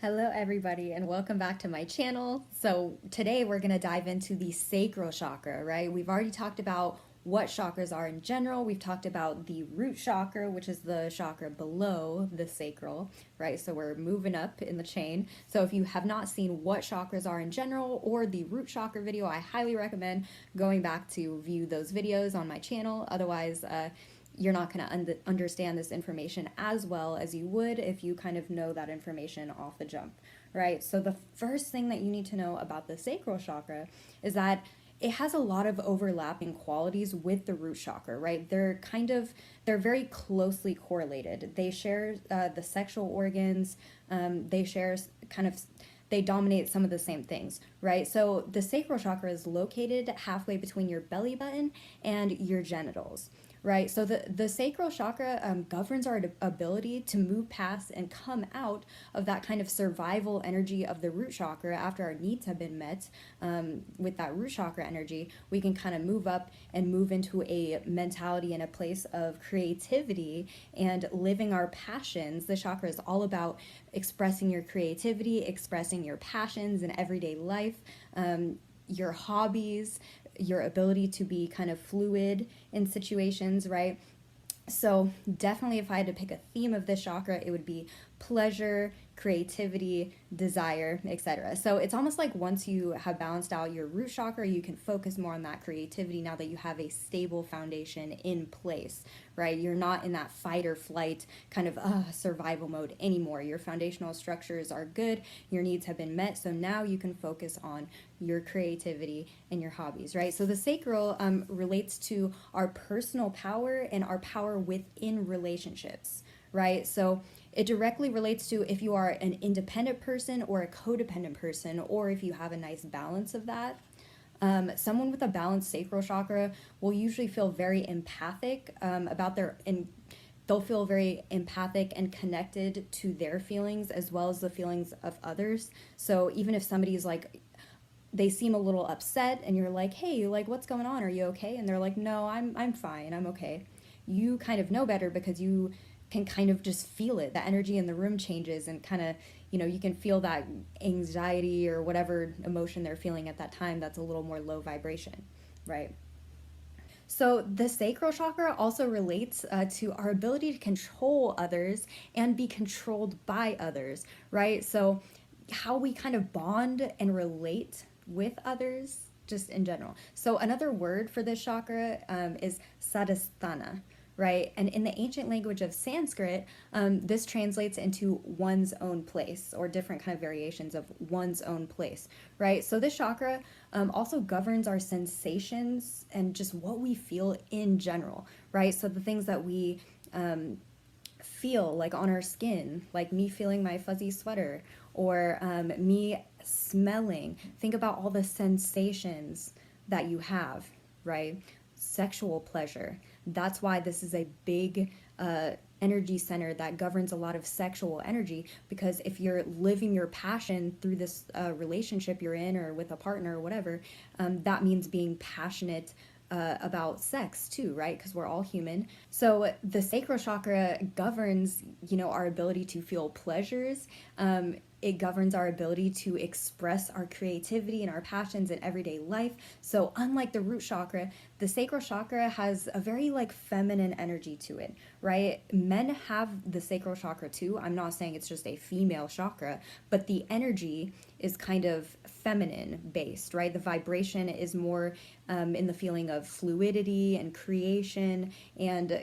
Hello everybody and welcome back to my channel. So today we're going to dive into the sacral chakra, right? We've already talked about what chakras are in general. We've talked about the root chakra, which is the chakra below the sacral, right? So we're moving up in the chain. So if you have not seen what chakras are in general or the root chakra video, I highly recommend going back to view those videos on my channel. Otherwise, you're not going to understand this information as well as you would if you kind of know that information off the jump, right? So the first thing that you need to know about the sacral chakra is that it has a lot of overlapping qualities with the root chakra, right? They're very closely correlated. They share the sexual organs. They share they dominate some of the same things, right? So the sacral chakra is located halfway between your belly button and your genitals, right? So the sacral chakra governs our ability to move past and come out of that kind of survival energy of the root chakra after our needs have been met. With that root chakra energy, we can kind of move up and move into a mentality and a place of creativity and living our passions. The chakra is all about expressing your creativity, expressing your passions in everyday life, your hobbies, your ability to be kind of fluid in situations, right? So definitely if I had to pick a theme of this chakra, it would be pleasure, creativity, desire, etc. So it's almost like once you have balanced out your root chakra, you can focus more on that creativity now that you have a stable foundation in place, right? You're not in that fight or flight kind of survival mode anymore. Your foundational structures are good, your needs have been met, so now you can focus on your creativity and your hobbies, right? So the sacral relates to our personal power and our power within relationships, right? So it directly relates to if you are an independent person or a codependent person, or if you have a nice balance of that. Someone with a balanced sacral chakra will usually feel very empathic they'll feel very empathic and connected to their feelings as well as the feelings of others. So even if somebody's like, they seem a little upset and you're like, hey, like, what's going on? Are you okay? And they're like, no, I'm fine. I'm okay. You kind of know better because you can kind of just feel it. The energy in the room changes and kind of, you can feel that anxiety or whatever emotion they're feeling at that time that's a little more low vibration, right? So the sacral chakra also relates to our ability to control others and be controlled by others, right? So how we kind of bond and relate with others just in general. So another word for this chakra is sadasthana, right? And in the ancient language of Sanskrit, this translates into one's own place, or different kind of variations of one's own place, right? So this chakra also governs our sensations and just what we feel in general, right? So the things that we feel like on our skin, like me feeling my fuzzy sweater, or me smelling. Think about all the sensations that you have, right? Sexual pleasure. That's why this is a big energy center that governs a lot of sexual energy, because if you're living your passion through this relationship you're in or with a partner or whatever, that means being passionate about sex too, right? Because we're all human. So the sacral chakra governs, our ability to feel pleasures. It governs our ability to express our creativity and our passions in everyday life. So unlike the root chakra, the sacral chakra has a very like feminine energy to it, right? Men have the sacral chakra too. I'm not saying it's just a female chakra, but the energy is kind of feminine based, right? The vibration is more in the feeling of fluidity and creation and,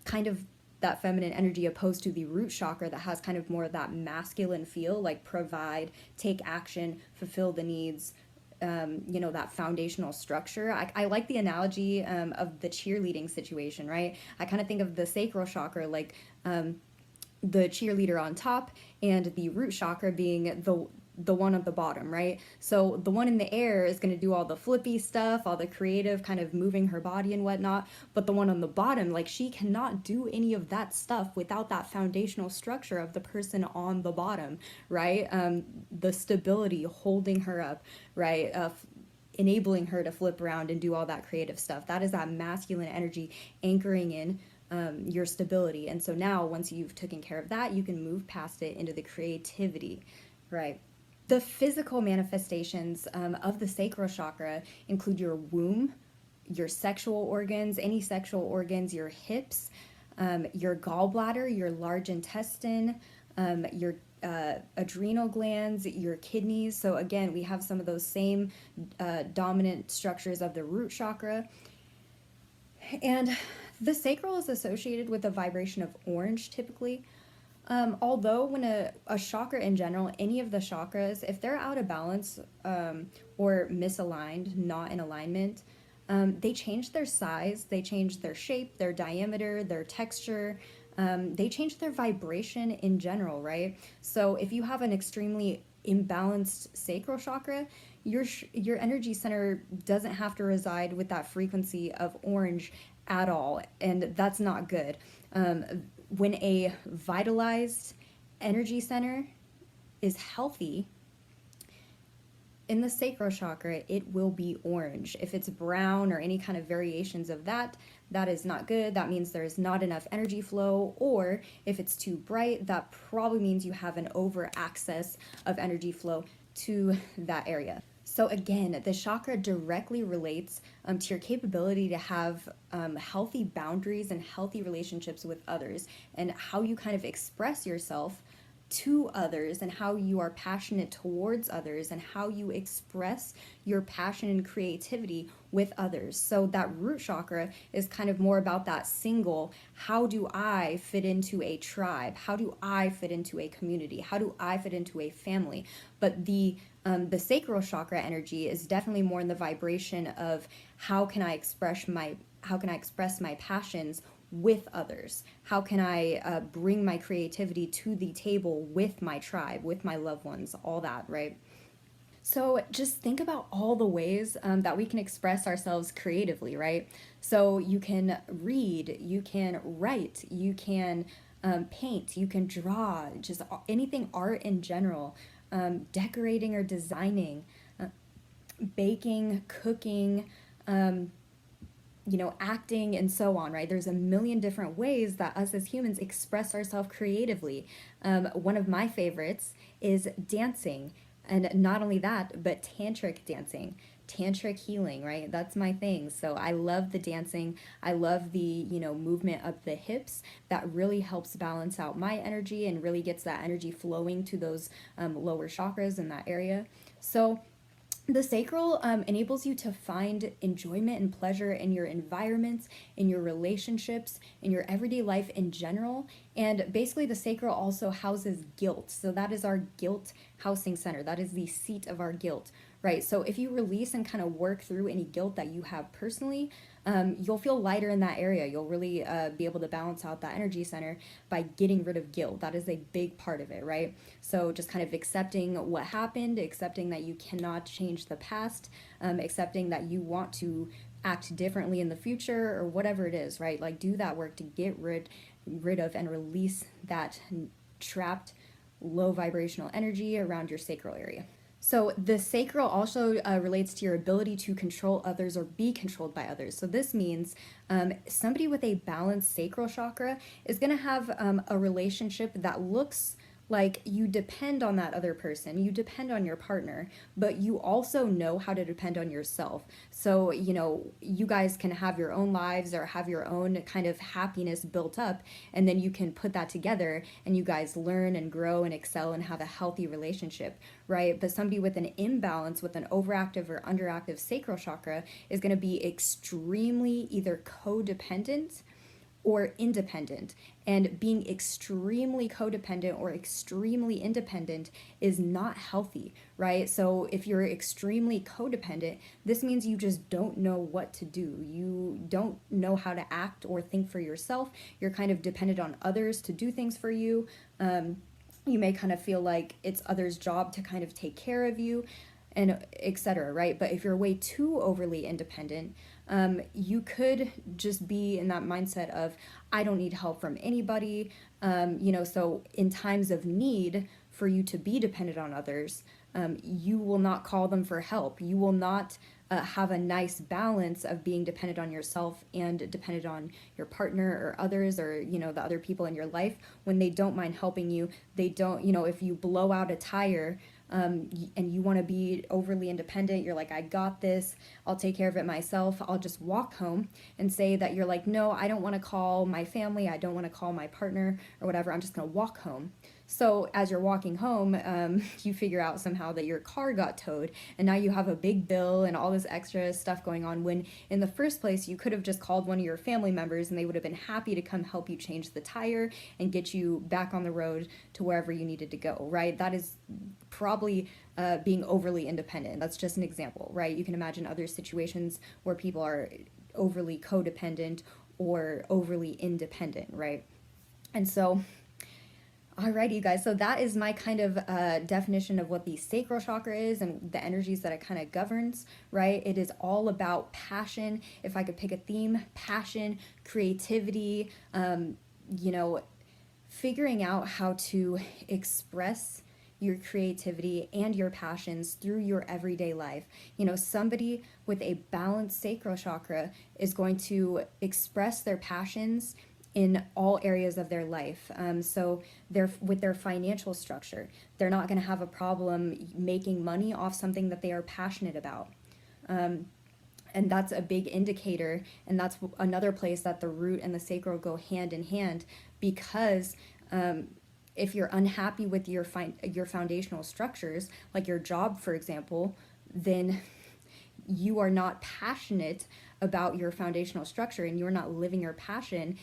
kind of that feminine energy, opposed to the root chakra that has kind of more of that masculine feel, like provide, take action, fulfill the needs, that foundational structure. I like the analogy of the cheerleading situation, right? I kind of think of the sacral chakra like the cheerleader on top and the root chakra being the one at the bottom, right? So the one in the air is going to do all the flippy stuff, all the creative kind of moving her body and whatnot. But the one on the bottom, like, she cannot do any of that stuff without that foundational structure of the person on the bottom, right? The stability holding her up, right? Enabling her to flip around and do all that creative stuff. That is that masculine energy anchoring in your stability. And so now, once you've taken care of that, you can move past it into the creativity, right? The physical manifestations of the sacral chakra include your womb, your sexual organs, any sexual organs, your hips, your gallbladder, your large intestine, your adrenal glands, your kidneys. So again, we have some of those same dominant structures of the root chakra. And the sacral is associated with a vibration of orange typically. Although when a chakra in general, any of the chakras, if they're out of balance or misaligned, not in alignment, they change their size, they change their shape, their diameter, their texture, they change their vibration in general, right? So if you have an extremely imbalanced sacral chakra, your energy center doesn't have to reside with that frequency of orange at all, and that's not good. When a vitalized energy center is healthy in the sacral chakra, it will be orange. If it's brown or any kind of variations of that, that is not good. That means there's not enough energy flow. Or if it's too bright, that probably means you have an over access of energy flow to that area. So again, the chakra directly relates to your capability to have healthy boundaries and healthy relationships with others, and how you kind of express yourself to others, and how you are passionate towards others, and how you express your passion and creativity with others. So that root chakra is kind of more about that single, how do I fit into a tribe? How do I fit into a community? How do I fit into a family? But the sacral chakra energy is definitely more in the vibration of how can I express my passions with others? How can I bring my creativity to the table with my tribe, with my loved ones, all that, right? So just think about all the ways that we can express ourselves creatively, right? So you can read, you can write, you can paint, you can draw, just anything art in general, decorating or designing, baking, cooking, acting, and so on, right? There's a million different ways that us as humans express ourselves creatively. One of my favorites is dancing. And not only that, but tantric dancing, tantric healing, right? That's my thing. So I love the dancing. I love the, movement of the hips. That really helps balance out my energy and really gets that energy flowing to those lower chakras in that area. So the sacral enables you to find enjoyment and pleasure in your environments, in your relationships, in your everyday life in general. And basically, the sacral also houses guilt. So that is our guilt housing center. That is the seat of our guilt, right? So if you release and kind of work through any guilt that you have personally, you'll feel lighter in that area. You'll really be able to balance out that energy center by getting rid of guilt. That is a big part of it, right? So just kind of accepting what happened, accepting that you cannot change the past, accepting that you want to act differently in the future, or whatever it is, right? Like, do that work to get rid of and release that trapped low vibrational energy around your sacral area. So the sacral also relates to your ability to control others or be controlled by others. So this means somebody with a balanced sacral chakra is going to have a relationship that looks like you depend on that other person, you depend on your partner, but you also know how to depend on yourself. So, you guys can have your own lives or have your own kind of happiness built up, and then you can put that together and you guys learn and grow and excel and have a healthy relationship, right? But somebody with an imbalance, with an overactive or underactive sacral chakra, is going to be extremely either codependent or independent. And being extremely codependent or extremely independent is not healthy, right? So if you're extremely codependent, this means you just don't know what to do. You don't know how to act or think for yourself. You're kind of dependent on others to do things for you. You may kind of feel like it's others' job to kind of take care of you, and etc., right? But if you're way too overly independent, you could just be in that mindset of, I don't need help from anybody. So in times of need for you to be dependent on others, you will not call them for help. You will not have a nice balance of being dependent on yourself and dependent on your partner or others, or the other people in your life when they don't mind helping you. They don't, if you blow out a tire, and you want to be overly independent, you're like, I got this, I'll take care of it myself, I'll just walk home, and say that you're like, no, I don't want to call my family, I don't want to call my partner or whatever, I'm just going to walk home. So as you're walking home, you figure out somehow that your car got towed, and now you have a big bill and all this extra stuff going on, when in the first place you could have just called one of your family members and they would have been happy to come help you change the tire and get you back on the road to wherever you needed to go, right? That is probably being overly independent. That's just an example, right? You can imagine other situations where people are overly codependent or overly independent, right? And so, alrighty, you guys, so that is my kind of definition of what the sacral chakra is and the energies that it kind of governs, right? It is all about passion. If I could pick a theme, passion, creativity, figuring out how to express your creativity and your passions through your everyday life. Somebody with a balanced sacral chakra is going to express their passions in all areas of their life. So with their financial structure, they're not going to have a problem making money off something that they are passionate about. And that's a big indicator, and that's another place that the root and the sacral go hand in hand, because if you're unhappy with your foundational structures, like your job, for example, then you are not passionate about your foundational structure, and you're not living your passion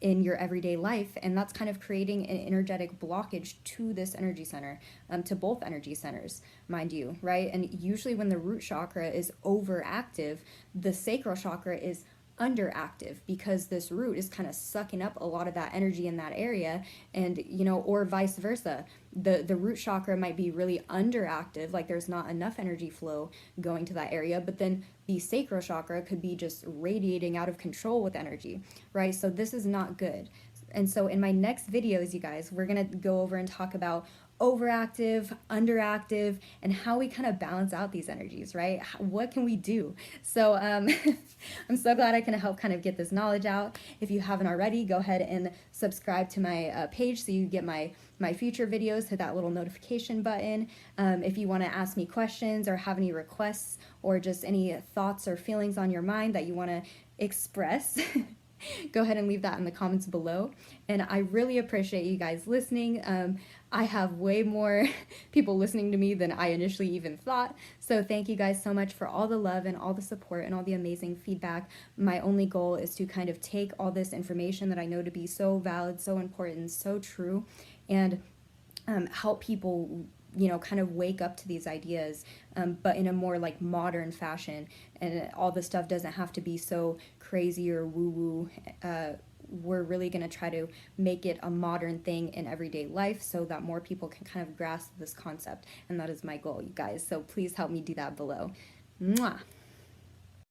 in your everyday life, and that's kind of creating an energetic blockage to this energy center, to both energy centers, mind you, right? And usually when the root chakra is overactive, the sacral chakra is underactive, because this root is kind of sucking up a lot of that energy in that area, and or vice versa. The root chakra might be really underactive, like there's not enough energy flow going to that area, but then the sacral chakra could be just radiating out of control with energy, right? So this is not good. And so in my next videos, you guys, we're going to go over and talk about overactive, underactive, and how we kind of balance out these energies, right? What can we do? So I'm so glad I can help kind of get this knowledge out. If you haven't already, go ahead and subscribe to my page so you get my future videos. Hit that little notification button. If you want to ask me questions or have any requests or just any thoughts or feelings on your mind that you want to express, go ahead and leave that in the comments below. And I really appreciate you guys listening. I have way more people listening to me than I initially even thought. So thank you guys so much for all the love and all the support and all the amazing feedback. My only goal is to kind of take all this information that I know to be so valid, so important, so true, and help people kind of wake up to these ideas, but in a more like modern fashion. And all the stuff doesn't have to be so crazy or woo-woo. We're really going to try to make it a modern thing in everyday life so that more people can kind of grasp this concept. And that is my goal, you guys. So please help me do that below. Mwah!